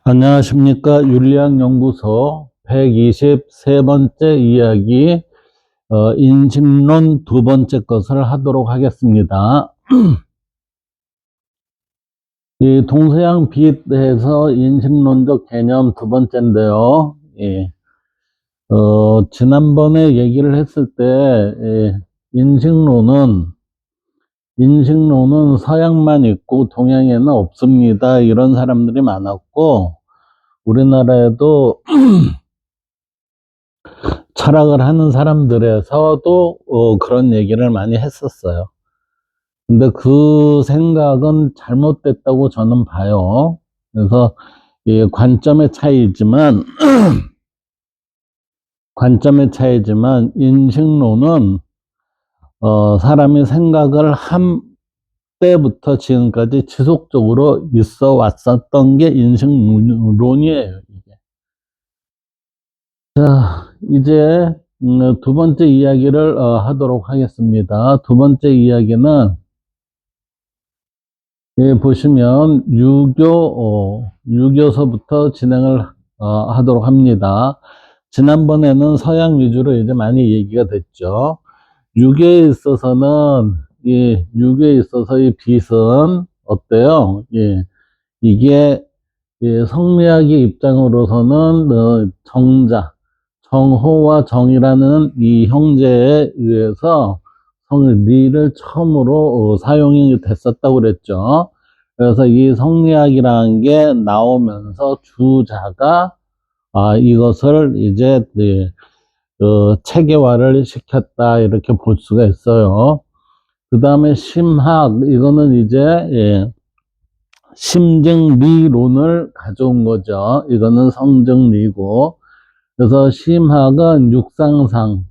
안녕하십니까. 윤리학연구소 123번째 이야기, 인심론 두 번째 것을 하도록 하겠습니다. 이 동서양 비해서 인심론적 개념 두 번째인데요. 예, 지난번에 얘기를 했을 때, 인식론은 서양만 있고 동양에는 없습니다. 이런 사람들이 많았고, 우리나라에도 철학을 하는 사람들에서도 그런 얘기를 많이 했었어요. 근데 그 생각은 잘못됐다고 저는 봐요. 그래서 관점의 차이지만 인식론은 사람이 생각을 한 때부터 지금까지 지속적으로 있어 왔었던 게 인식론이에요. 이게. 자, 이제 두 번째 이야기를 하도록 하겠습니다. 두 번째 이야기는 보시면 유교서부터 진행을 하도록 합니다. 지난번에는 서양 위주로 이제 많이 얘기가 됐죠. 유교에 있어서는 유교에 있어서 이 빛은 어때요? 이게 성리학의 입장으로서는 정호와 정이라는 이 형제에 의해서 성리를 처음으로 사용이 됐었다고 그랬죠. 그래서 이 성리학이라는 게 나오면서 주자가 이것을 이제 체계화를 시켰다 이렇게 볼 수가 있어요. 그 다음에 심학, 이거는 이제 심증리론을 가져온 거죠. 이거는 성증리고. 그래서 심학은 육상상,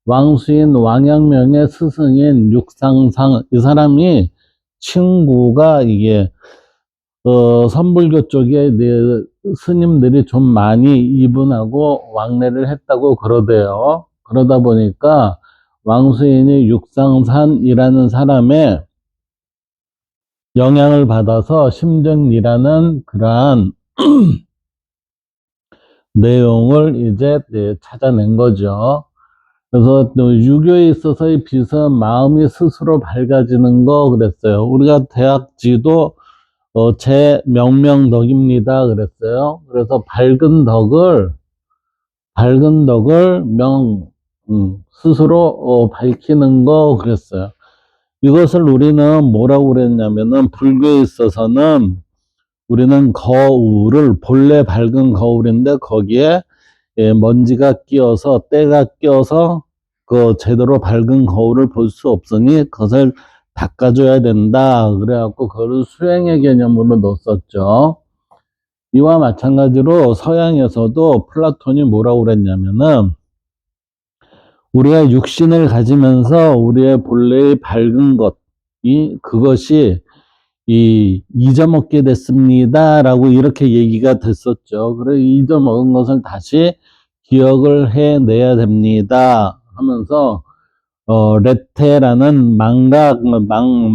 왕수인 왕양명의 스승인 육상상, 이 사람이 친구가 선불교 쪽에 스님들이 좀 많이 이분하고 왕래를 했다고 그러대요. 그러다 보니까 왕수인이 육상산이라는 사람의 영향을 받아서 심증리라는 그러한 내용을 이제 찾아낸 거죠. 그래서 유교에 있어서의 빛은 마음이 스스로 밝아지는 거 그랬어요. 우리가 대학지도 제 명명덕입니다 그랬어요. 그래서 밝은 덕을 스스로 밝히는 거 그랬어요. 이것을 우리는 뭐라고 그랬냐면은 불교에 있어서는 우리는 거울을 본래 밝은 거울인데 거기에 먼지가 끼어서 때가 끼어서 그 제대로 밝은 거울을 볼 수 없으니 그것을 닦아줘야 된다. 그래갖고 그걸 수행의 개념으로 넣었었죠. 이와 마찬가지로 서양에서도 플라톤이 뭐라고 그랬냐면은 우리가 육신을 가지면서 우리의 본래의 밝은 그것이 잊어먹게 됐습니다라고 이렇게 얘기가 됐었죠. 그래 잊어먹은 것을 다시 기억을 해내야 됩니다 하면서 레테라는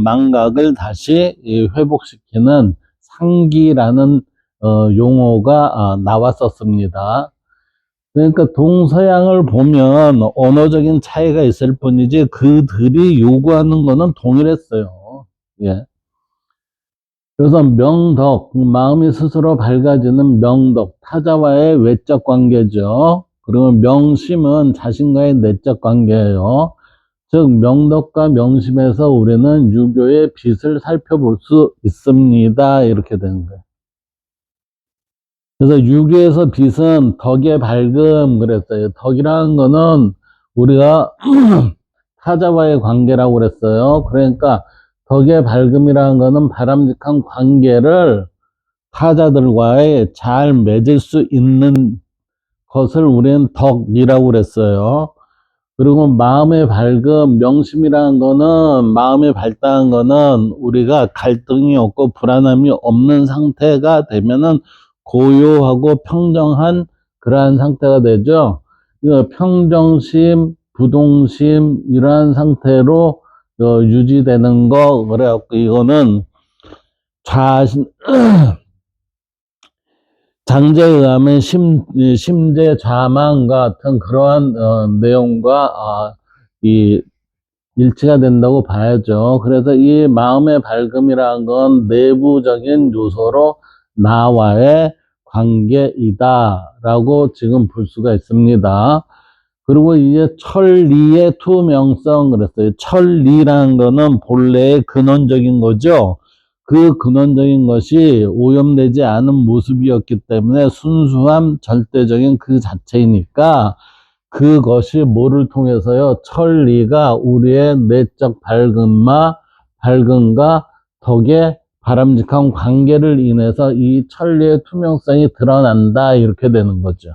망각을 다시 회복시키는 상기라는 용어가 나왔었습니다. 그러니까 동서양을 보면 언어적인 차이가 있을 뿐이지 그들이 요구하는 거는 동일했어요. 예. 그래서 명덕, 마음이 스스로 밝아지는 명덕, 타자와의 외적 관계죠. 그리고 명심은 자신과의 내적 관계예요. 즉 명덕과 명심에서 우리는 유교의 빛을 살펴볼 수 있습니다. 이렇게 되는 거예요. 그래서 유교에서 빛은 덕의 밝음 그랬어요. 덕이라는 거는 우리가 타자와의 관계라고 그랬어요. 그러니까 덕의 밝음이라는 거는 바람직한 관계를 타자들과의 잘 맺을 수 있는 것을 우리는 덕이라고 그랬어요. 그리고 마음의 밝음, 명심이라는 거는, 마음이 밝다는 거는 우리가 갈등이 없고 불안함이 없는 상태가 되면은 고요하고 평정한 그러한 상태가 되죠. 평정심, 부동심, 이러한 상태로 유지되는 거, 그래갖고 이거는 장제에 의하면 심재 좌망 같은 그러한 내용과 이 일치가 된다고 봐야죠. 그래서 이 마음의 밝음이라는 건 내부적인 요소로 나와의 관계이다라고 지금 볼 수가 있습니다. 그리고 이제 천리의 투명성 그랬어요. 천리라는 거는 본래의 근원적인 거죠. 그 근원적인 것이 오염되지 않은 모습이었기 때문에 순수함 절대적인 그 자체이니까 그것이 뭐를 통해서요? 천리가 우리의 내적 밝음과 덕의 바람직한 관계를 인해서 이 천리의 투명성이 드러난다 이렇게 되는 거죠.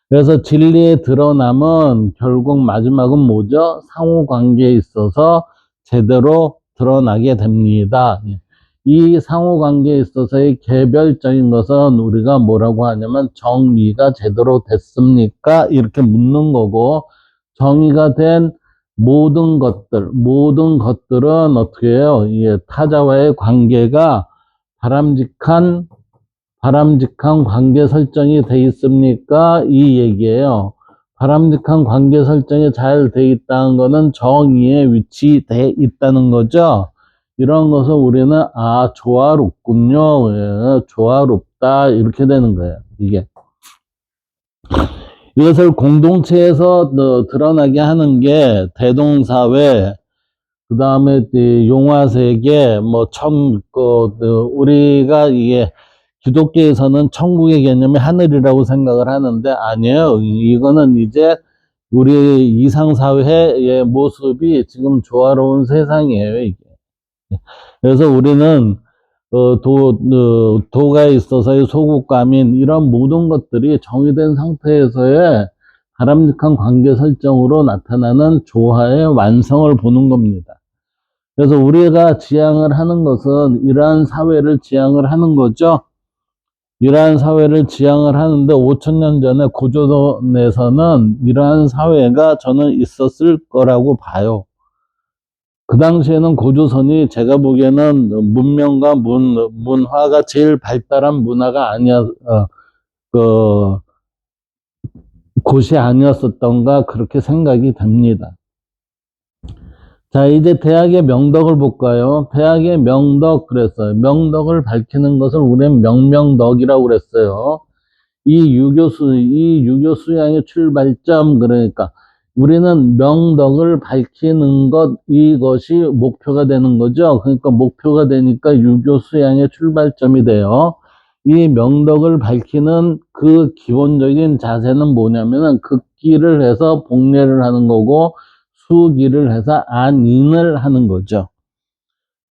그래서 진리의 드러남은 결국 마지막은 뭐죠? 상호관계에 있어서 제대로 드러나게 됩니다. 이 상호관계에 있어서의 개별적인 것은 우리가 뭐라고 하냐면 정의가 제대로 됐습니까? 이렇게 묻는 거고 정의가 된 모든 것들은 어떻게 해요? 이 타자와의 관계가 바람직한 관계 설정이 돼 있습니까? 이 얘기예요. 바람직한 관계 설정이 잘 돼 있다는 거는 정의에 위치돼 있다는 거죠. 이런 것을 우리는 조화롭군요. 예, 조화롭다 이렇게 되는 거예요. 이것을 공동체에서 드러나게 하는 게 대동사회, 그 다음에 용화세계, 우리가 이게 기독교에서는 천국의 개념이 하늘이라고 생각을 하는데 아니에요. 이거는 이제 우리 이상사회의 모습이 지금 조화로운 세상이에요, 이게. 그래서 우리는 도가에 있어서의 소국가민 이런 모든 것들이 정의된 상태에서의 바람직한 관계 설정으로 나타나는 조화의 완성을 보는 겁니다. 그래서 우리가 지향을 하는 것은 이러한 사회를 지향을 하는 거죠. 이러한 사회를 지향을 하는데 5천년 전에 고조선에서는 이러한 사회가 저는 있었을 거라고 봐요. 그 당시에는 고조선이 제가 보기에는 문명과 문화가 제일 발달한 문화가 그, 곳이 아니었었던가 그렇게 생각이 됩니다. 자, 이제 대학의 명덕을 볼까요? 대학의 명덕 그랬어요. 명덕을 밝히는 것을 우리는 명명덕이라고 그랬어요. 이 유교 수양의 출발점, 그러니까 우리는 명덕을 밝히는 것, 이것이 목표가 되는 거죠. 그러니까 목표가 되니까 유교 수양의 출발점이 돼요. 이 명덕을 밝히는 그 기본적인 자세는 뭐냐면은 극기를 해서 복례를 하는 거고, 수기를 해서 안인을 하는 거죠.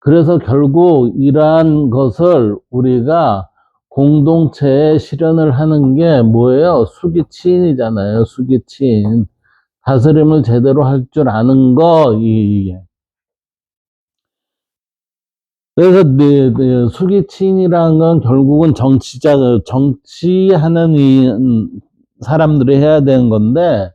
그래서 결국 이러한 것을 우리가 공동체에 실현을 하는 게 뭐예요? 수기치인이잖아요. 수기치인. 다스림을 제대로 할 줄 아는 거, 이게. 그래서 수기치인이라는 건 결국은 정치하는 사람들이 해야 되는 건데,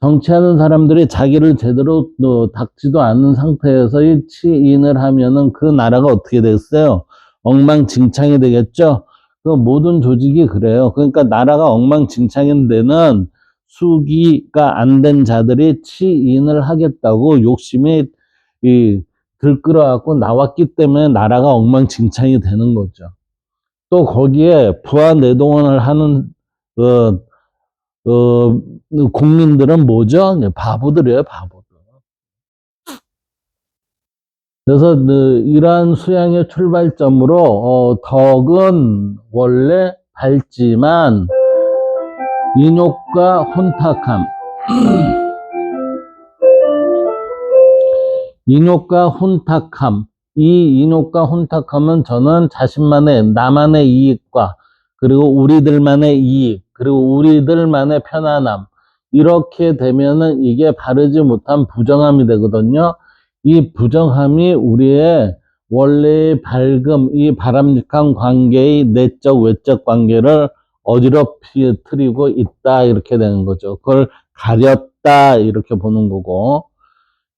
정치하는 사람들이 자기를 제대로 닦지도 않는 상태에서 이 치인을 하면은 그 나라가 어떻게 되겠어요? 엉망진창이 되겠죠? 그 모든 조직이 그래요. 그러니까 나라가 엉망진창인 데는 수기가 안 된 자들이 치인을 하겠다고 욕심이 들끓어갖고 나왔기 때문에 나라가 엉망진창이 되는 거죠. 또 거기에 부하내동원을 하는 어, 국민들은 뭐죠? 바보들이에요, 바보들. 그래서 이러한 수양의 출발점으로 덕은 원래 밝지만 인욕과 혼탁함, 인욕과 혼탁함, 이 인욕과 혼탁함은 저는 나만의 이익과 그리고 우리들만의 이익, 그리고 우리들만의 편안함, 이렇게 되면은 이게 바르지 못한 부정함이 되거든요. 이 부정함이 우리의 원래의 밝음, 이 바람직한 관계의 내적, 외적 관계를 어지럽히고 있다, 이렇게 되는 거죠. 그걸 가렸다, 이렇게 보는 거고.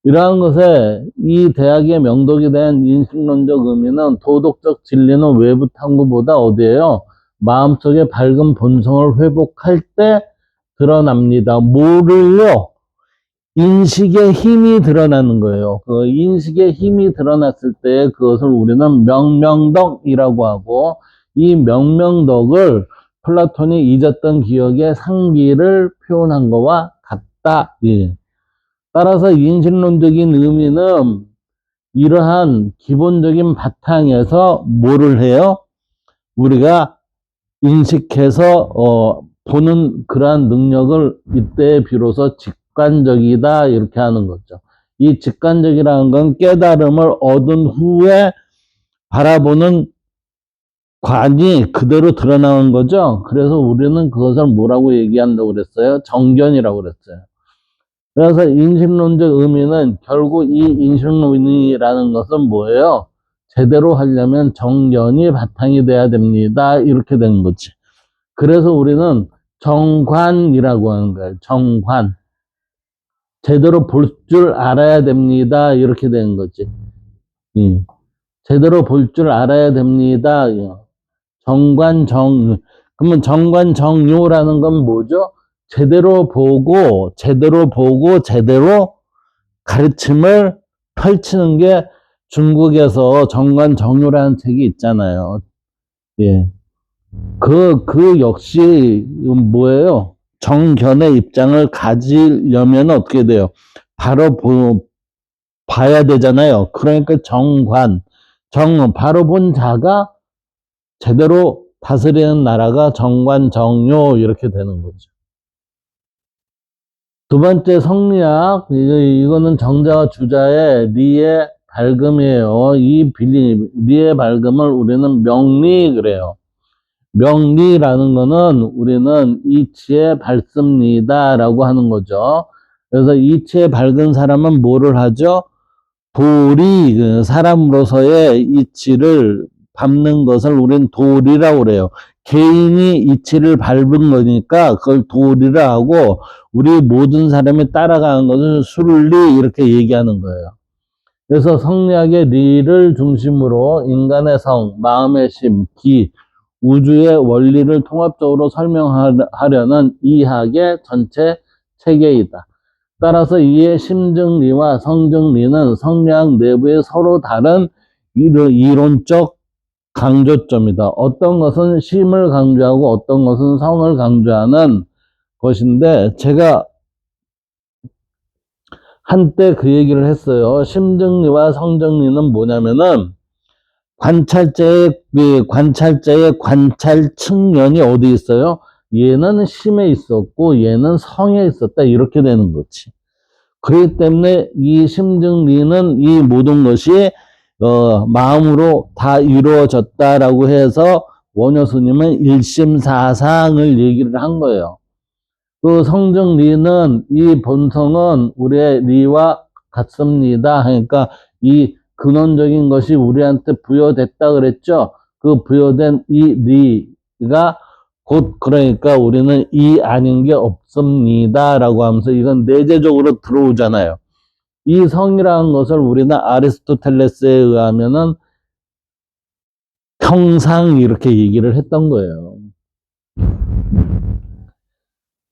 이러한 것에 이 대학의 명덕에 대한 인식론적 의미는 도덕적 진리는 외부 탐구보다 어디에요? 마음속의 밝은 본성을 회복할 때 드러납니다. 뭐를요? 인식의 힘이 드러나는 거예요. 그 인식의 힘이 드러났을 때 그것을 우리는 명명덕이라고 하고, 이 명명덕을 플라톤이 잊었던 기억의 상기를 표현한 것과 같다. 예. 따라서 인식론적인 의미는 이러한 기본적인 바탕에서 뭐를 해요? 우리가 인식해서 보는 그러한 능력을 이때 비로소 직관적이다 이렇게 하는 거죠. 이 직관적이라는 건 깨달음을 얻은 후에 바라보는 관이 그대로 드러나는 거죠. 그래서 우리는 그것을 뭐라고 얘기한다고 그랬어요? 정견이라고 그랬어요. 그래서 인식론적 의미는 결국 이 인식론이라는 것은 뭐예요? 제대로 하려면 정견이 바탕이 돼야 됩니다. 이렇게 되는 거지. 그래서 우리는 정관이라고 하는 거예요. 정관. 제대로 볼 줄 알아야 됩니다. 이렇게 되는 거지. 예. 제대로 볼 줄 알아야 됩니다. 정관정. 그러면 정관정요라는 건 뭐죠? 제대로 보고 제대로 가르침을 펼치는 게 중국에서 정관정요라는 책이 있잖아요. 예. 그 역시 뭐예요? 정견의 입장을 가지려면 어떻게 돼요? 바로 봐야 되잖아요. 그러니까 바로 본 자가 제대로 다스리는 나라가 정관정요 이렇게 되는 거죠. 두 번째 성리학, 이거는 정자와 주자의 리의 발금이에요. 이 리의 발금을 우리는 명리 그래요. 명리라는 거는 우리는 이치에 밝습니다라고 하는 거죠. 그래서 이치에 밝은 사람은 뭐를 하죠? 도리, 사람으로서의 이치를 밟는 것을 우리는 도리라고 그래요. 개인이 이치를 밟은 거니까 그걸 도리라 하고, 우리 모든 사람이 따라가는 것은 순리 이렇게 얘기하는 거예요. 그래서 성리학의 리를 중심으로 인간의 성, 마음의 심, 기, 우주의 원리를 통합적으로 설명하려는 이학의 전체 체계이다. 따라서 이의 심증리와 성증리는 성리학 내부의 서로 다른 이론적 강조점이다. 어떤 것은 심을 강조하고 어떤 것은 성을 강조하는 것인데, 제가 한때 그 얘기를 했어요. 심증리와 성증리는 뭐냐면은 관찰자의 관찰 측면이 어디 있어요? 얘는 심에 있었고 얘는 성에 있었다 이렇게 되는 거지. 그렇기 때문에 이 심증리는 이 모든 것이 마음으로 다 이루어졌다라고 해서 원효 스님은 일심사상을 얘기를 한 거예요. 그 성증리는 이 본성은 우리의 리와 같습니다. 그러니까 이 근원적인 것이 우리한테 부여됐다 그랬죠. 그 부여된 이 리가 곧 그러니까 우리는 이 아닌 게 없습니다라고 하면서 이건 내재적으로 들어오잖아요. 이 성이라는 것을 우리는 아리스토텔레스에 의하면은 형상 이렇게 얘기를 했던 거예요.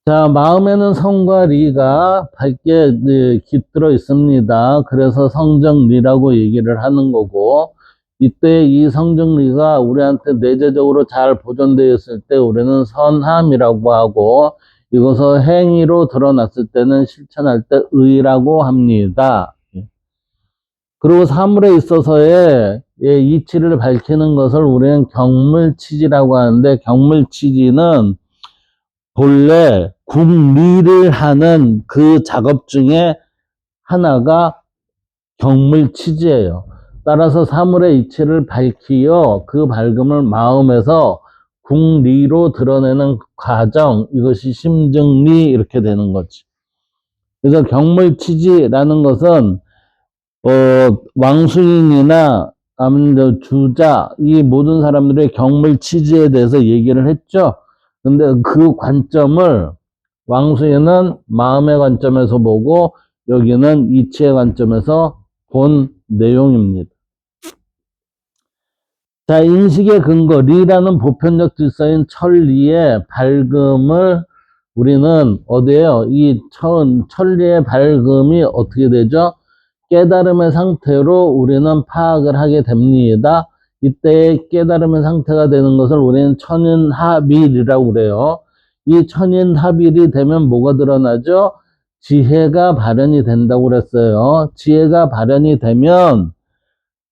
자, 마음에는 성과 리가 밝게 깃들어 있습니다. 그래서 성정리라고 얘기를 하는 거고, 이때 이 성정리가 우리한테 내재적으로 잘 보존되어 있을 때 우리는 선함이라고 하고, 이것을 행위로 드러났을 때는 실천할 때 의라고 합니다. 그리고 사물에 있어서의 이치를 밝히는 것을 우리는 경물치지라고 하는데, 경물치지는 본래 국리를 하는 그 작업 중에 하나가 경물치지예요. 따라서 사물의 이치를 밝히어 그 밝음을 마음에서 국리로 드러내는 과정, 이것이 심증리 이렇게 되는 거지. 그래서 경물치지라는 것은 왕수인이나 주자, 이 모든 사람들의 경물치지에 대해서 얘기를 했죠. 근데 그 관점을 왕수인은 마음의 관점에서 보고 여기는 이치의 관점에서 본 내용입니다. 자, 인식의 근거, 리라는 보편적 질서인 천리의 밝음을 우리는 어디에요? 이 천리의 밝음이 어떻게 되죠? 깨달음의 상태로 우리는 파악을 하게 됩니다. 이때의 깨달음의 상태가 되는 것을 우리는 천인합일이라고 그래요. 이 천인합일이 되면 뭐가 드러나죠? 지혜가 발현이 된다고 그랬어요. 지혜가 발현이 되면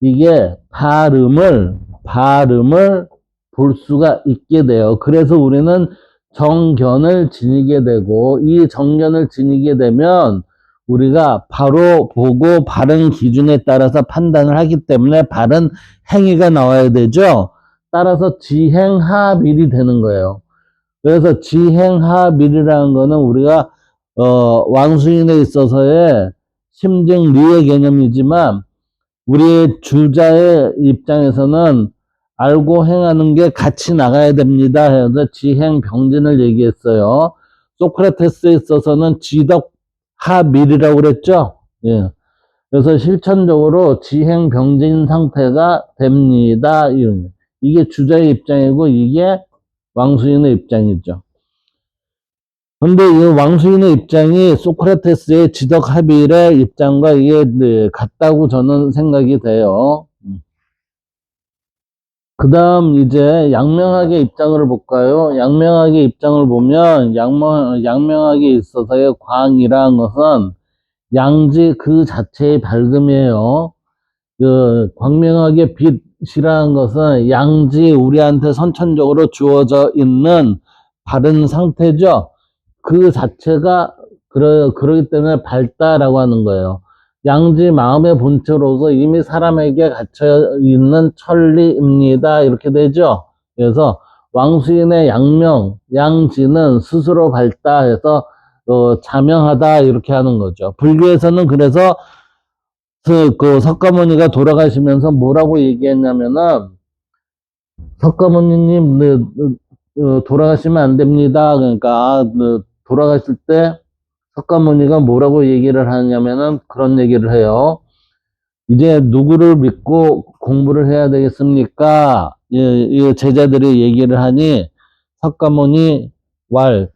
이게 발음을 볼 수가 있게 돼요. 그래서 우리는 정견을 지니게 되고, 이 정견을 지니게 되면 우리가 바로 보고 바른 기준에 따라서 판단을 하기 때문에 바른 행위가 나와야 되죠. 따라서 지행하밀이 되는 거예요. 그래서 지행하밀이라는 거는 우리가 왕수인에 있어서의 심증리의 개념이지만 우리 주자의 입장에서는 알고 행하는 게 같이 나가야 됩니다 해서 지행병진을 얘기했어요. 소크라테스에 있어서는 지덕하밀이라고 그랬죠. 예. 그래서 실천적으로 지행병진 상태가 됩니다. 이게 주자의 입장이고 이게 왕수인의 입장이죠. 근데 이 왕수인의 입장이 소크라테스의 지덕합일의 입장과 이게 같다고 저는 생각이 돼요. 그 다음 이제 양명학의 입장을 볼까요? 양명학의 입장을 보면 양명학에 있어서의 광이라는 것은 양지 그 자체의 밝음이에요. 그 광명학의 빛이라는 것은 양지 우리한테 선천적으로 주어져 있는 바른 상태죠. 그 자체가 그러기 때문에 밝다라고 하는 거예요. 양지 마음의 본체로서 이미 사람에게 갇혀 있는 천리입니다. 이렇게 되죠. 그래서 왕수인의 양지는 스스로 밝다 해서 자명하다 이렇게 하는 거죠. 불교에서는 그래서 그 석가모니가 돌아가시면서 뭐라고 얘기했냐면은 석가모니님 돌아가시면 안 됩니다. 그러니까 돌아가실 때 석가모니가 뭐라고 얘기를 하냐면은 그런 얘기를 해요. 이제 누구를 믿고 공부를 해야 되겠습니까? 이 제자들이 얘기를 하니 석가모니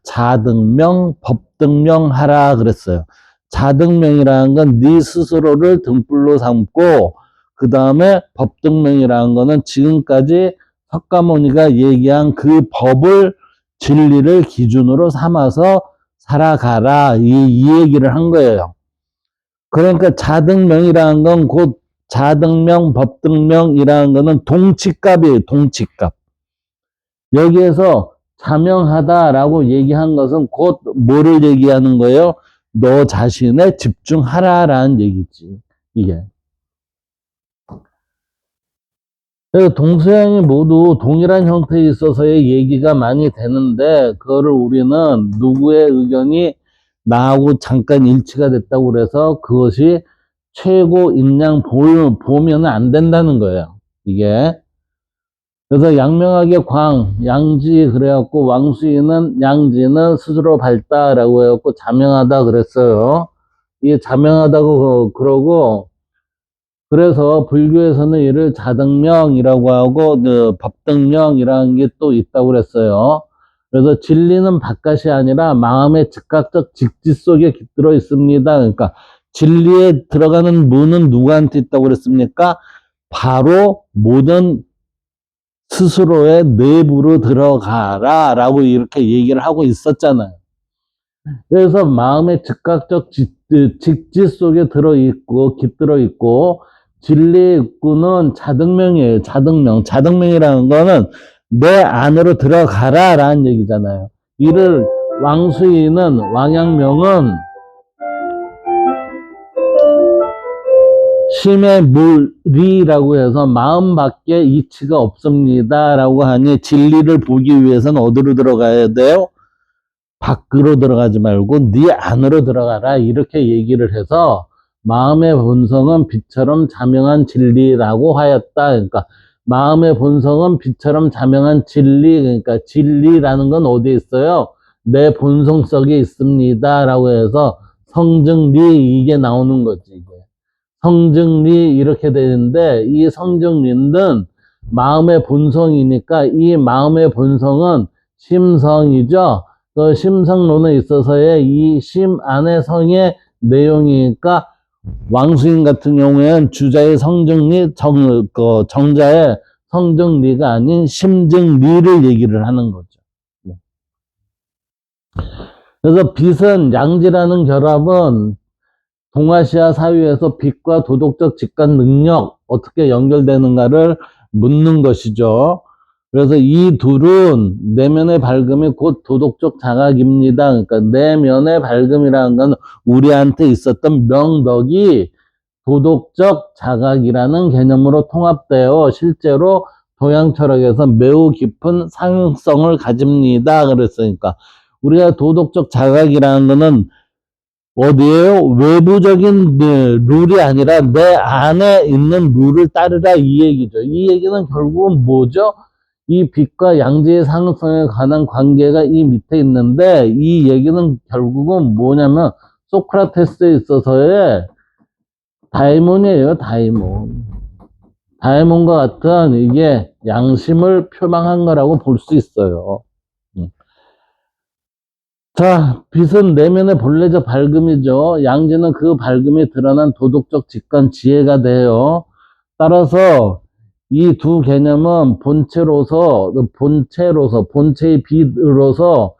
자등명, 법등명 하라 그랬어요. 자등명이라는 건 네 스스로를 등불로 삼고 그 다음에 법등명이라는 거는 지금까지 석가모니가 얘기한 그 법을 진리를 기준으로 삼아서 살아가라 이 얘기를 한 거예요. 그러니까 자등명이라는 건 곧 자등명, 법등명이라는 거는 동치값이에요. 동치값. 여기에서 자명하다라고 얘기한 것은 곧 뭐를 얘기하는 거예요? 너 자신에 집중하라라는 얘기지. 이게. 그래서 동서양이 모두 동일한 형태에 있어서의 얘기가 많이 되는데 그거를 우리는 누구의 의견이 나하고 잠깐 일치가 됐다고 그래서 그것이 최고 인양 보면 안 된다는 거예요. 이게. 그래서 양명하게 양지 그래갖고 왕수인은 양지는 스스로 밝다라고 해갖고 자명하다 그랬어요. 이게 자명하다고 그러고 그래서 불교에서는 이를 자등명이라고 하고 법등명이라는 게 또 있다고 그랬어요. 그래서 진리는 바깥이 아니라 마음의 즉각적 직지 속에 깃들어 있습니다. 그러니까 진리에 들어가는 문은 누구한테 있다고 그랬습니까? 바로 모든 스스로의 내부로 들어가라 라고 이렇게 얘기를 하고 있었잖아요. 그래서 마음의 즉각적 직지 속에 들어있고 깃들어 있고 진리의 입구는 자등명이에요. 자등명. 자등명이라는 거는 내 안으로 들어가라 라는 얘기잖아요. 이를 왕수인은 왕양명은 심의 물리라고 해서 마음 밖에 이치가 없습니다 라고 하니 진리를 보기 위해서는 어디로 들어가야 돼요? 밖으로 들어가지 말고 네 안으로 들어가라 이렇게 얘기를 해서 마음의 본성은 빛처럼 자명한 진리라고 하였다. 그러니까 마음의 본성은 빛처럼 자명한 진리. 그러니까 진리라는 건 어디에 있어요? 내 본성 속에 있습니다 라고 해서 성증리 이게 나오는 거지. 이게. 성증리 이렇게 되는데 이 성증리는 마음의 본성이니까 이 마음의 본성은 심성이죠. 그 심성론에 있어서의 이 심 안의 성의 내용이니까 왕수인 같은 경우에는 주자의 성정리, 정자의 성정리가 아닌 심정리를 얘기를 하는 거죠. 그래서 빛은 양지라는 결합은 동아시아 사회에서 빛과 도덕적 직관 능력 어떻게 연결되는가를 묻는 것이죠. 그래서 이 둘은 내면의 밝음이 곧 도덕적 자각입니다. 그러니까 내면의 밝음이라는 건 우리한테 있었던 명덕이 도덕적 자각이라는 개념으로 통합되어 실제로 동양 철학에서 매우 깊은 상용성을 가집니다. 그랬으니까 우리가 도덕적 자각이라는 것은 어디에요? 외부적인 룰이 아니라 내 안에 있는 룰을 따르라 이 얘기죠. 이 얘기는 결국은 뭐죠? 이 빛과 양지의 상승성에 관한 관계가 이 밑에 있는데 이 얘기는 결국은 뭐냐면 소크라테스에 있어서의 다이몬이에요. 다이몬. 다이몬과 같은 이게 양심을 표방한 거라고 볼 수 있어요. 자, 빛은 내면의 본래적 밝음이죠. 양지는 그 밝음이 드러난 도덕적 직관 지혜가 돼요. 따라서 이 두 개념은 본체의 빛으로서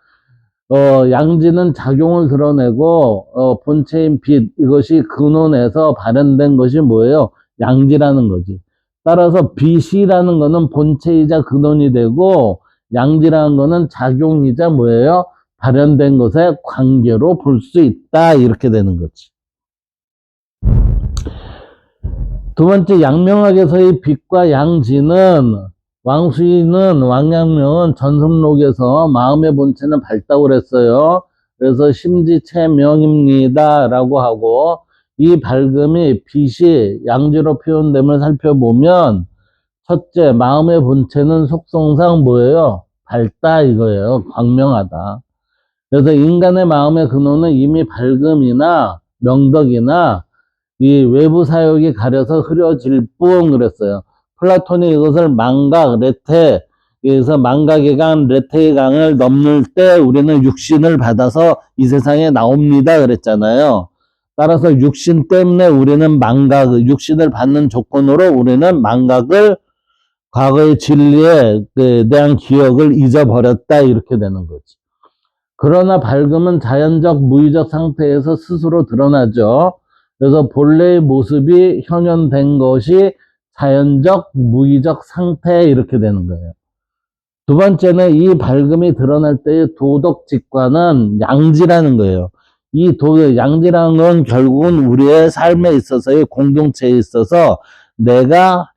양지는 작용을 드러내고 본체인 빛 이것이 근원에서 발현된 것이 뭐예요? 양지라는 거지. 따라서 빛이라는 거는 본체이자 근원이 되고 양지라는 거는 작용이자 뭐예요? 발현된 것의 관계로 볼 수 있다 이렇게 되는 거지. 두 번째 양명학에서의 빛과 양지는 왕수인은 왕양명은 전성록에서 마음의 본체는 밝다고 그랬어요. 그래서 심지체명입니다 라고 하고 이 밝음이 빛이 양지로 표현됨을 살펴보면 첫째 마음의 본체는 속성상 뭐예요? 밝다 이거예요. 광명하다. 그래서 인간의 마음의 근원은 이미 밝음이나 명덕이나 이 외부 사역이 가려서 흐려질 뿐 그랬어요. 플라톤이 이것을 망각, 레테, 그래서 망각의 강, 레테의 강을 넘을 때 우리는 육신을 받아서 이 세상에 나옵니다 그랬잖아요. 따라서 육신 때문에 우리는 육신을 받는 조건으로 우리는 망각을 과거의 진리에 대한 기억을 잊어버렸다 이렇게 되는 거지. 그러나 밝음은 자연적 무의적 상태에서 스스로 드러나죠. 그래서 본래의 모습이 현현된 것이 자연적 무의적 상태 이렇게 되는 거예요. 두 번째는 이 밝음이 드러날 때의 도덕 직관은 양지라는 거예요. 이 양지라는 건 결국은 우리의 삶에 있어서의 공동체에 있어서 내가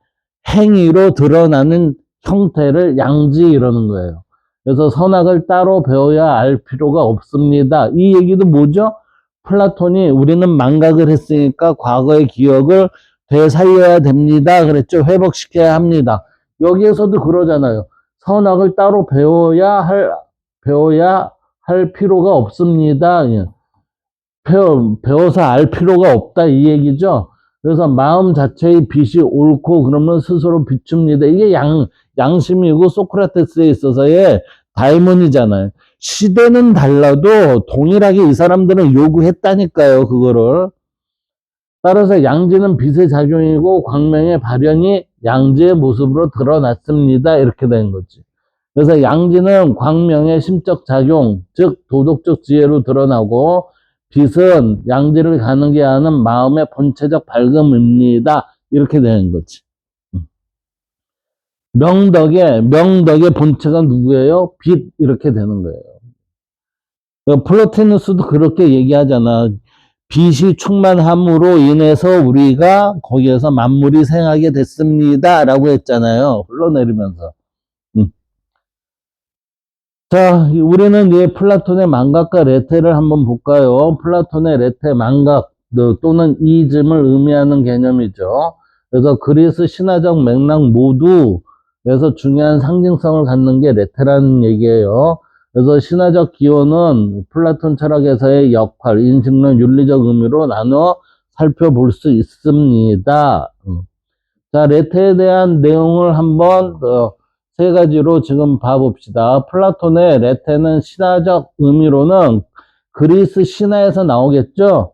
행위로 드러나는 형태를 양지 이러는 거예요. 그래서 선악을 따로 배워야 알 필요가 없습니다. 이 얘기도 뭐죠? 플라톤이 우리는 망각을 했으니까 과거의 기억을 되살려야 됩니다. 그랬죠. 회복시켜야 합니다. 여기에서도 그러잖아요. 선악을 따로 배워야 할 필요가 없습니다. 배워서 알 필요가 없다 이 얘기죠. 그래서 마음 자체의 빛이 옳고 그러면 스스로 비춥니다. 이게 양심이고 소크라테스에 있어서의 다이몬이잖아요. 시대는 달라도 동일하게 이 사람들은 요구했다니까요. 그거를. 따라서 양지는 빛의 작용이고 광명의 발현이 양지의 모습으로 드러났습니다. 이렇게 된 거지. 그래서 양지는 광명의 심적 작용, 즉 도덕적 지혜로 드러나고 빛은 양지를 가능게 하는 마음의 본체적 밝음입니다. 이렇게 되는 거지. 명덕의 본체가 누구예요? 빛 이렇게 되는 거예요. 플로티누스도 그렇게 얘기하잖아. 빛이 충만함으로 인해서 우리가 거기에서 만물이 생하게 됐습니다. 라고 했잖아요. 흘러내리면서. 자, 우리는 이 플라톤의 망각과 레테를 한번 볼까요? 플라톤의 레테, 망각 또는 이즘을 의미하는 개념이죠. 그래서 그리스 신화적 맥락 모두에서 중요한 상징성을 갖는 게 레테라는 얘기예요. 그래서 신화적 기원은 플라톤 철학에서의 역할, 인식론, 윤리적 의미로 나눠 살펴볼 수 있습니다. 자, 레테에 대한 내용을 한번 세 가지로 지금 봐봅시다. 플라톤의 레테는 신화적 의미로는 그리스 신화에서 나오겠죠.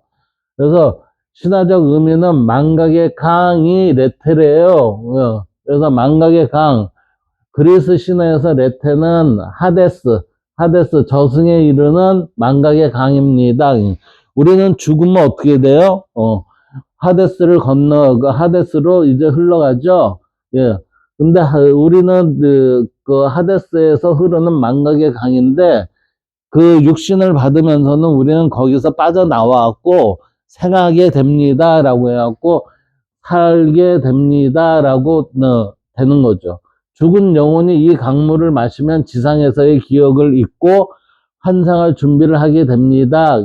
그래서 신화적 의미는 망각의 강이 레테래요. 그래서 망각의 강, 그리스 신화에서 레테는 하데스 저승에 이르는 망각의 강입니다. 우리는 죽으면 어떻게 돼요? 하데스를 건너 그 하데스로 이제 흘러가죠. 예. 근데 우리는 그 하데스에서 흐르는 망각의 강인데 그 육신을 받으면서는 우리는 거기서 빠져나와갖고 생하게 됩니다라고 해갖고 살게 됩니다라고 되는 거죠. 죽은 영혼이 이 강물을 마시면 지상에서의 기억을 잊고 환상할 준비를 하게 됩니다.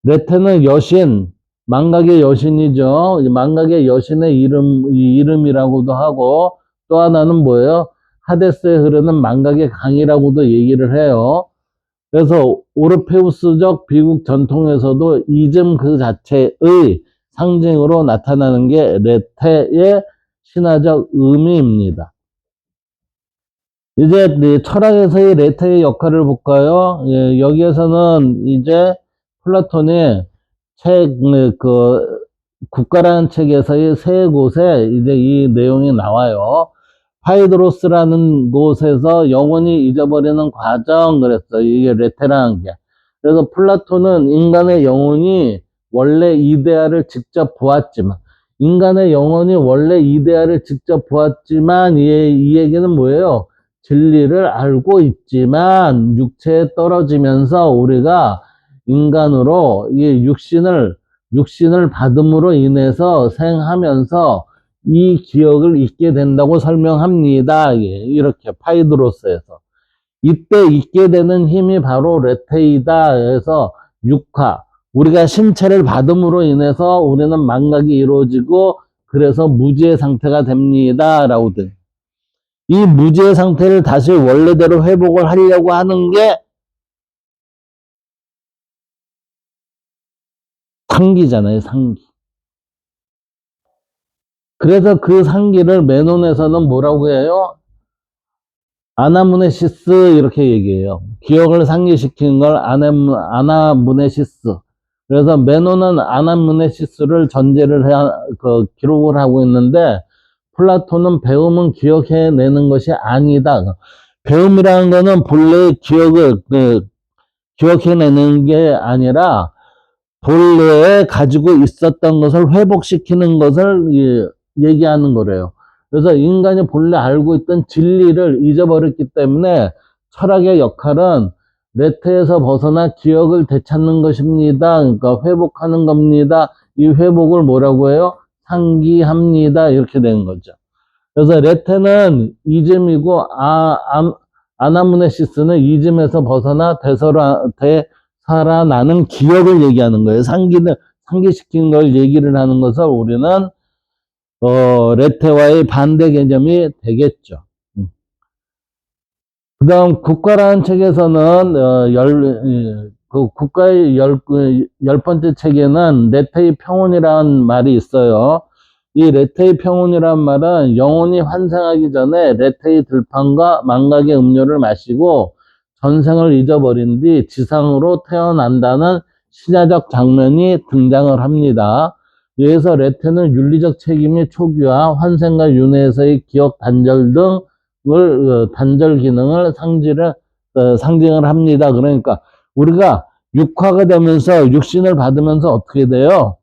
레테는 여신, 망각의 여신이죠. 망각의 여신의 이름이라고도 하고, 또 하나는 뭐예요? 하데스에 흐르는 망각의 강이라고도 얘기를 해요. 그래서 오르페우스적 비극 전통에서도 이즘 그 자체의 상징으로 나타나는 게 레테의 신화적 의미입니다. 이제 철학에서의 레테의 역할을 볼까요? 예, 여기에서는 이제 플라톤이 국가라는 책에서의 세 곳에 이제 이 내용이 나와요. 파이드로스라는 곳에서 영원히 잊어버리는 과정, 그랬어. 이게 레테라는 게. 그래서 플라톤은 인간의 영혼이 원래 이데아를 직접 보았지만, 인간의 영혼이 원래 이데아를 직접 보았지만, 이 얘기는 뭐예요? 진리를 알고 있지만, 육체에 떨어지면서 우리가 인간으로 이 육신을 받음으로 인해서 생하면서 이 기억을 잊게 된다고 설명합니다. 이렇게 파이드로스에서. 이때 잊게 되는 힘이 바로 레테이다. 그래서 육화. 우리가 신체를 받음으로 인해서 우리는 망각이 이루어지고 그래서 무지의 상태가 됩니다. 라고 돼. 이 무지의 상태를 다시 원래대로 회복을 하려고 하는 게 상기잖아요. 상기. 그래서 그 상기를 메논에서는 뭐라고 해요? 아나무네시스 이렇게 얘기해요. 기억을 상기시키는 걸 아나무네시스. 그래서 메논은 아나무네시스를 전제를 기록을 하고 있는데 플라톤은 배움은 기억해내는 것이 아니다. 배움이라는 거는 본래 기억을 기억해내는 게 아니라 본래에 가지고 있었던 것을 회복시키는 것을 얘기하는 거래요. 그래서 인간이 본래 알고 있던 진리를 잊어버렸기 때문에 철학의 역할은 레테에서 벗어나 기억을 되찾는 것입니다. 그러니까 회복하는 겁니다. 이 회복을 뭐라고 해요? 상기합니다. 이렇게 되는 거죠. 그래서 레테는 이즘이고 아나무네시스는 이즘에서 벗어나 되살아나는 기억을 얘기하는 거예요. 상기시킨 걸 얘기를 하는 것을 우리는 레테와의 반대 개념이 되겠죠. 그 다음, 국가라는 책에서는, 국가의 열 번째 책에는 레테의 평온이라는 말이 있어요. 이 레테의 평온이라는 말은 영혼이 환생하기 전에 레테의 들판과 망각의 음료를 마시고 전생을 잊어버린 뒤 지상으로 태어난다는 신화적 장면이 등장을 합니다. 여기서 레테는 윤리적 책임의 초기화, 환생과 윤회에서의 기억 단절 등을 단절 기능을 상징을 합니다. 그러니까 우리가 육화가 되면서 육신을 받으면서 어떻게 돼요?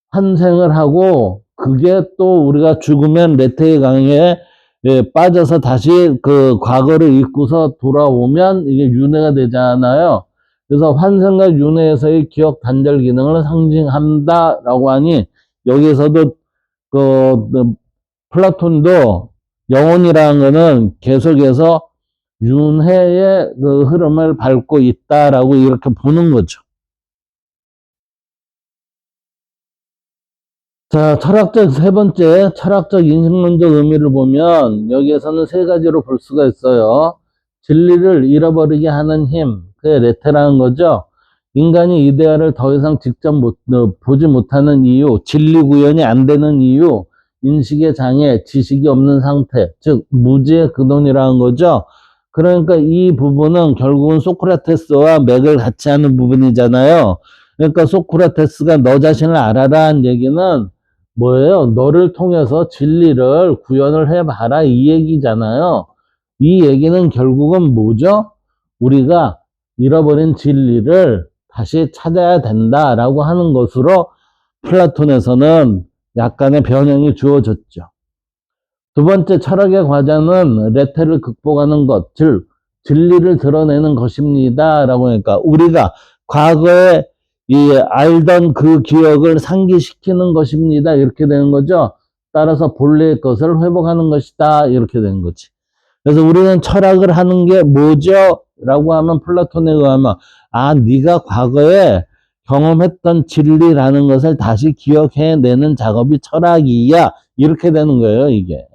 환생을 하고 그게 또 우리가 죽으면 레테의 강에 빠져서 다시 그 과거를 잊고서 돌아오면 이게 윤회가 되잖아요. 그래서 환생과 윤회에서의 기억 단절 기능을 상징한다라고 하니 여기서도 플라톤도 영혼이라는 거는 계속해서 윤회의 그 흐름을 밟고 있다라고 이렇게 보는 거죠. 자, 세 번째, 철학적 인식론적 의미를 보면 여기에서는 세 가지로 볼 수가 있어요. 진리를 잃어버리게 하는 힘, 그게 레테라는 거죠. 인간이 이데아를 더 이상 직접 보지 못하는 이유, 진리 구현이 안 되는 이유, 인식의 장애, 지식이 없는 상태, 즉 무지의 근원이라는 거죠. 그러니까 이 부분은 결국은 소크라테스와 맥을 같이 하는 부분이잖아요. 그러니까 소크라테스가 너 자신을 알아라는 얘기는 뭐예요? 너를 통해서 진리를 구현을 해봐라 이 얘기잖아요. 이 얘기는 결국은 뭐죠? 우리가 잃어버린 진리를 다시 찾아야 된다라고 하는 것으로 플라톤에서는 약간의 변형이 주어졌죠. 두 번째 철학의 과제는 레테를 극복하는 것, 즉 진리를 드러내는 것입니다. 라고 하니까 우리가 과거에 알던 그 기억을 상기시키는 것입니다. 이렇게 되는 거죠. 따라서 본래의 것을 회복하는 것이다. 이렇게 되는 거지. 그래서 우리는 철학을 하는 게 뭐죠? 라고 하면 플라톤에 의하면 네가 과거에 경험했던 진리라는 것을 다시 기억해내는 작업이 철학이야. 이렇게 되는 거예요, 이게.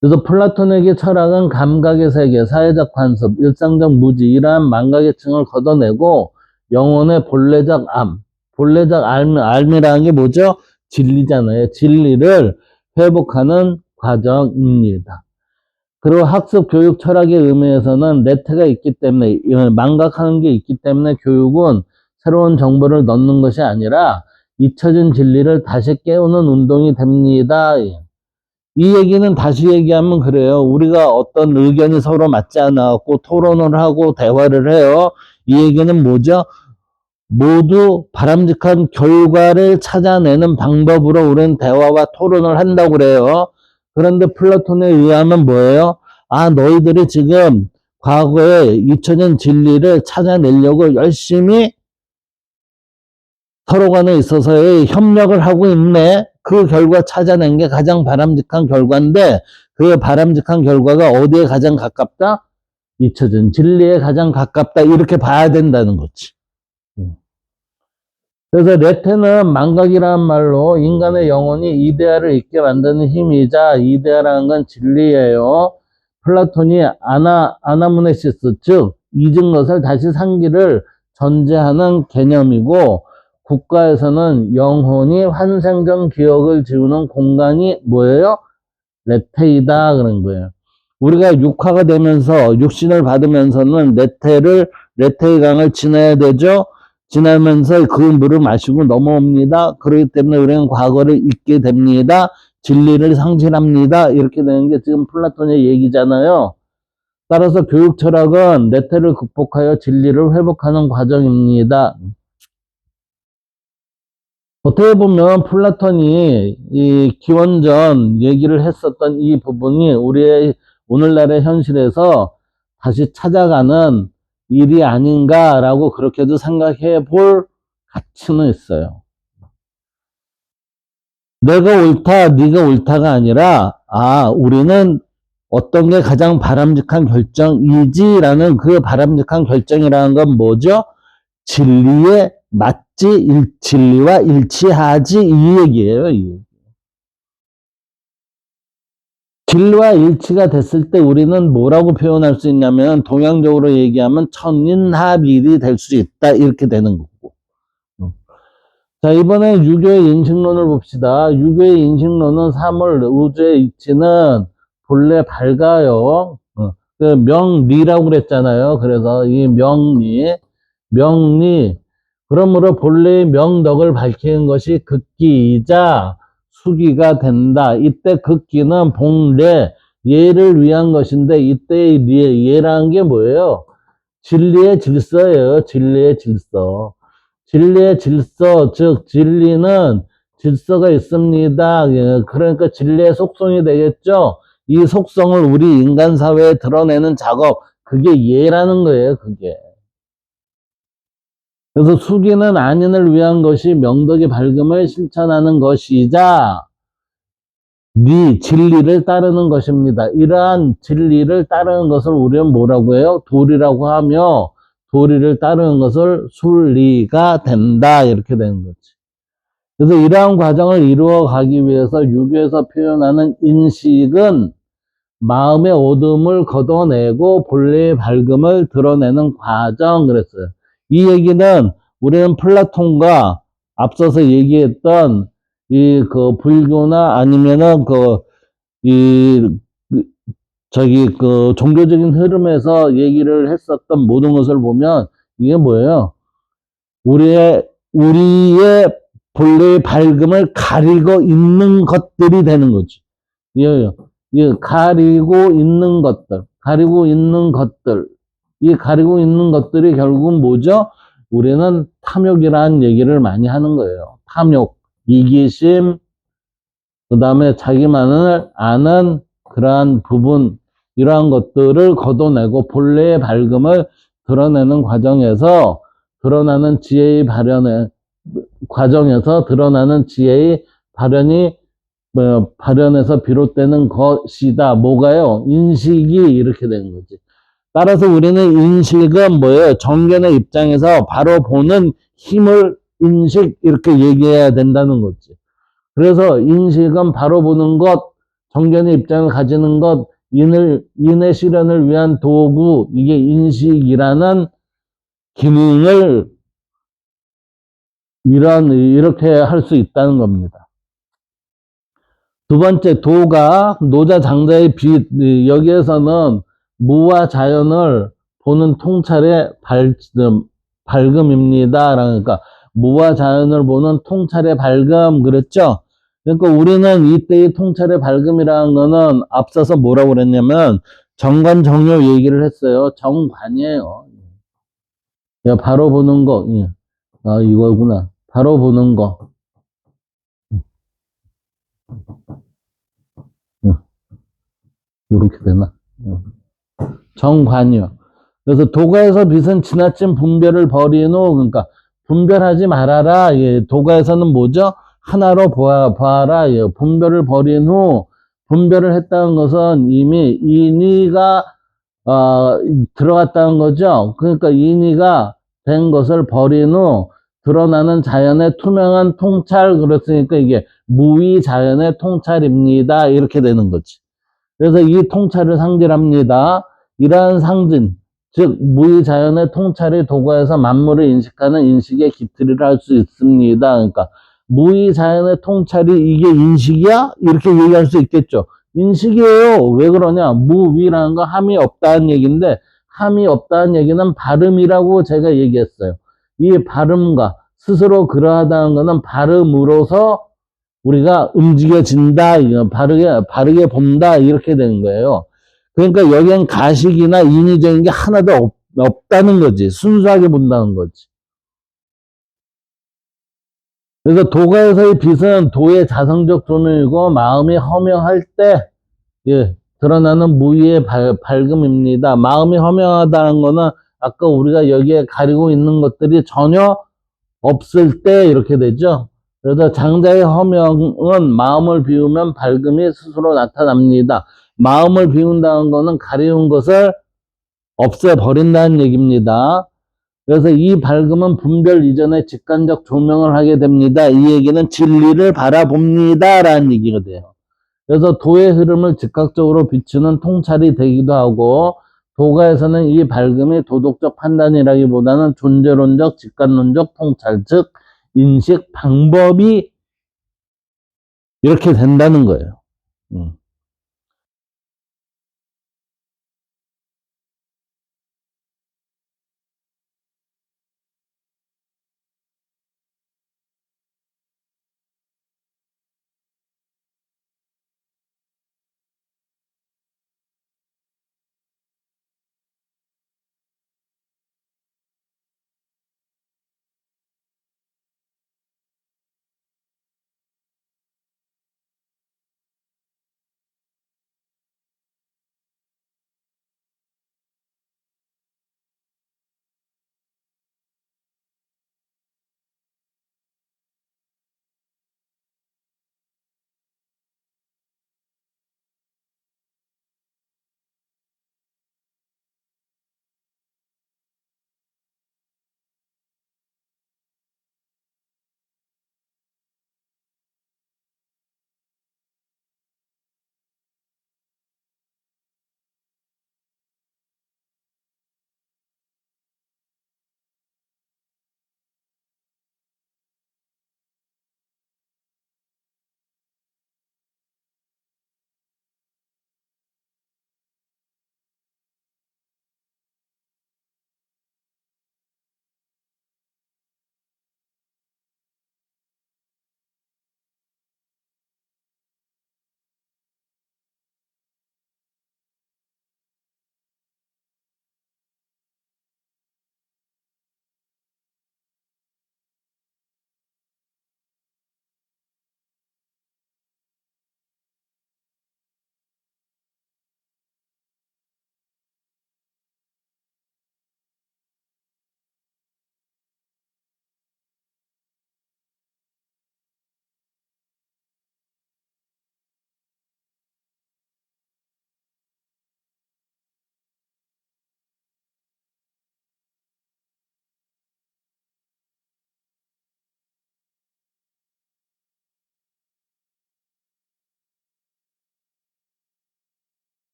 그래서 플라톤에게 철학은 감각의 세계, 사회적 관습, 일상적 무지 이러한 망각의 층을 걷어내고 영혼의 본래적 암, 본래적 암이라는 게 뭐죠? 진리잖아요. 진리를 회복하는 과정입니다. 그리고 학습, 교육, 철학의 의미에서는 내태가 있기 때문에 망각하는 게 있기 때문에 교육은 새로운 정보를 넣는 것이 아니라 잊혀진 진리를 다시 깨우는 운동이 됩니다. 이 얘기는 다시 얘기하면 그래요. 우리가 어떤 의견이 서로 맞지 않아갖고 토론을 하고 대화를 해요. 이 얘기는 뭐죠? 모두 바람직한 결과를 찾아내는 방법으로 우리는 대화와 토론을 한다고 그래요. 그런데 플라톤에 의하면 뭐예요? 너희들이 지금 과거에 잊혀진 진리를 찾아내려고 열심히 서로 간에 있어서의 협력을 하고 있네. 그 결과 찾아낸 게 가장 바람직한 결과인데 그 바람직한 결과가 어디에 가장 가깝다? 잊혀진 진리에 가장 가깝다. 이렇게 봐야 된다는 거지. 그래서 레테는 망각이라는 말로 인간의 영혼이 이데아를 잊게 만드는 힘이자 이데아라는 건 진리예요. 플라톤이 아나무네시스 즉 잊은 것을 다시 상기를 전제하는 개념이고 국가에서는 영혼이 환생전 기억을 지우는 공간이 뭐예요? 레테이다 그런 거예요. 우리가 육화가 되면서 육신을 받으면서는 레테의 강을 지나야 되죠. 지나면서 그 물을 마시고 넘어옵니다. 그렇기 때문에 우리는 과거를 잊게 됩니다. 진리를 상실합니다. 이렇게 되는 게 지금 플라톤의 얘기잖아요. 따라서 교육 철학은 레테를 극복하여 진리를 회복하는 과정입니다. 어떻게 보면 플라톤이 이 기원전 얘기를 했었던 이 부분이 우리의 오늘날의 현실에서 다시 찾아가는 일이 아닌가라고 그렇게도 생각해 볼 가치는 있어요. 내가 옳다, 네가 옳다가 아니라 우리는 어떤 게 가장 바람직한 결정이지라는 그 바람직한 결정이라는 건 뭐죠? 진리에 맞지, 진리와 일치하지 이 얘기예요. 진리와 일치가 됐을 때 우리는 뭐라고 표현할 수 있냐면 동양적으로 얘기하면 천인합일이 될 수 있다 이렇게 되는 거고. 자, 이번에 유교의 인식론을 봅시다. 유교의 인식론은 사물, 우주의 이치는 본래 밝아요. 그 명리라고 그랬잖아요. 그래서 이 명리, 그러므로 본래의 명덕을 밝히는 것이 극기이자 수기가 된다. 이때 극기는 본래, 예를 위한 것인데 이때의 예라는 게 뭐예요? 진리의 질서예요. 진리의 질서. 진리의 질서, 즉 진리는 질서가 있습니다. 그러니까 진리의 속성이 되겠죠. 이 속성을 우리 인간 사회에 드러내는 작업, 그게 예라는 거예요. 그게. 그래서 수기는 안인을 위한 것이 명덕의 밝음을 실천하는 것이자 네 진리를 따르는 것입니다. 이러한 진리를 따르는 것을 우리는 뭐라고 해요? 도리라고 하며 도리를 따르는 것을 순리가 된다 이렇게 되는 거지. 그래서 이러한 과정을 이루어 가기 위해서 유교에서 표현하는 인식은 마음의 어둠을 걷어내고 본래의 밝음을 드러내는 과정 그랬어요. 이 얘기는 우리는 플라톤과 앞서서 얘기했던 그 불교나 아니면은 이 종교적인 흐름에서 얘기를 했었던 모든 것을 보면 이게 뭐예요? 우리의 본래의 밝음을 가리고 있는 것들이 되는 거지. 예, 예, 가리고 있는 것들, 이 가리고 있는 것들이 결국은 뭐죠? 우리는 탐욕이라는 얘기를 많이 하는 거예요. 탐욕, 이기심, 그 다음에 자기만을 아는 그러한 부분, 이러한 것들을 걷어내고 본래의 밝음을 드러내는 과정에서 드러나는 지혜의 발현의 과정에서 드러나는 지혜의 발현에서 비롯되는 것이다. 뭐가요? 인식이 이렇게 되는 거지. 따라서 우리는 인식은 뭐예요? 정견의 입장에서 바로 보는 힘을 인식 이렇게 얘기해야 된다는 거지. 그래서 인식은 바로 보는 것, 정견의 입장을 가지는 것, 인의 실현을 위한 도구, 이게 인식이라는 기능을 이렇게 할 수 있다는 겁니다. 두 번째, 노자 장자의 빛, 여기에서는 무와 자연을 보는 통찰의 밝음입니다. 그러니까 무와 자연을 보는 통찰의 밝음, 그랬죠? 그러니까 우리는 이때의 통찰의 밝음이라는 거는 앞서서 뭐라고 그랬냐면 정관 정료 얘기를 했어요. 정관이에요. 바로 보는 거. 예. 아, 이거구나. 바로 보는 거. 이렇게 되나? 정관이요. 그래서 도가에서 빛은 지나친 분별을 버린 후, 그러니까 분별하지 말아라. 예, 도가에서는 뭐죠? 하나로 봐라. 예, 분별을 버린 후, 분별을 했다는 것은 이미 인의가 들어갔다는 거죠. 그러니까 인의가 된 것을 버린 후 드러나는 자연의 투명한 통찰, 그렇으니까 이게 무의 자연의 통찰입니다. 이렇게 되는 거지. 그래서 이 통찰을 상징합니다. 이러한 상징, 즉 무의 자연의 통찰이 도가에서 만물을 인식하는 인식의 기틀이라 할 수 있습니다. 그러니까 무의 자연의 통찰이 이게 인식이야? 이렇게 얘기할 수 있겠죠. 인식이에요. 왜 그러냐? 무위라는 거 함이 없다는 얘기인데 함이 없다는 얘기는 발음이라고 제가 얘기했어요. 이 발음과 스스로 그러하다는 것은 발음으로서 우리가 움직여진다, 바르게 본다, 이렇게 되는 거예요. 그러니까 여기엔 가식이나 인위적인 게 하나도 없다는 거지. 순수하게 본다는 거지. 그래서 도가에서의 빛은 도의 자성적 조명이고 마음이 허명할 때 드러나는 무의의 밝음입니다. 마음이 허명하다는 거는 아까 우리가 여기에 가리고 있는 것들이 전혀 없을 때 이렇게 되죠. 그래서 장자의 허명은 마음을 비우면 밝음이 스스로 나타납니다. 마음을 비운다는 것은 가리운 것을 없애버린다는 얘기입니다. 그래서 이 밝음은 분별 이전에 직관적 조명을 하게 됩니다. 이 얘기는 진리를 바라봅니다. 라는 얘기가 돼요. 그래서 도의 흐름을 즉각적으로 비추는 통찰이 되기도 하고, 도가에서는 이 밝음이 도덕적 판단이라기보다는 존재론적, 직관론적 통찰, 즉 인식 방법이 이렇게 된다는 거예요.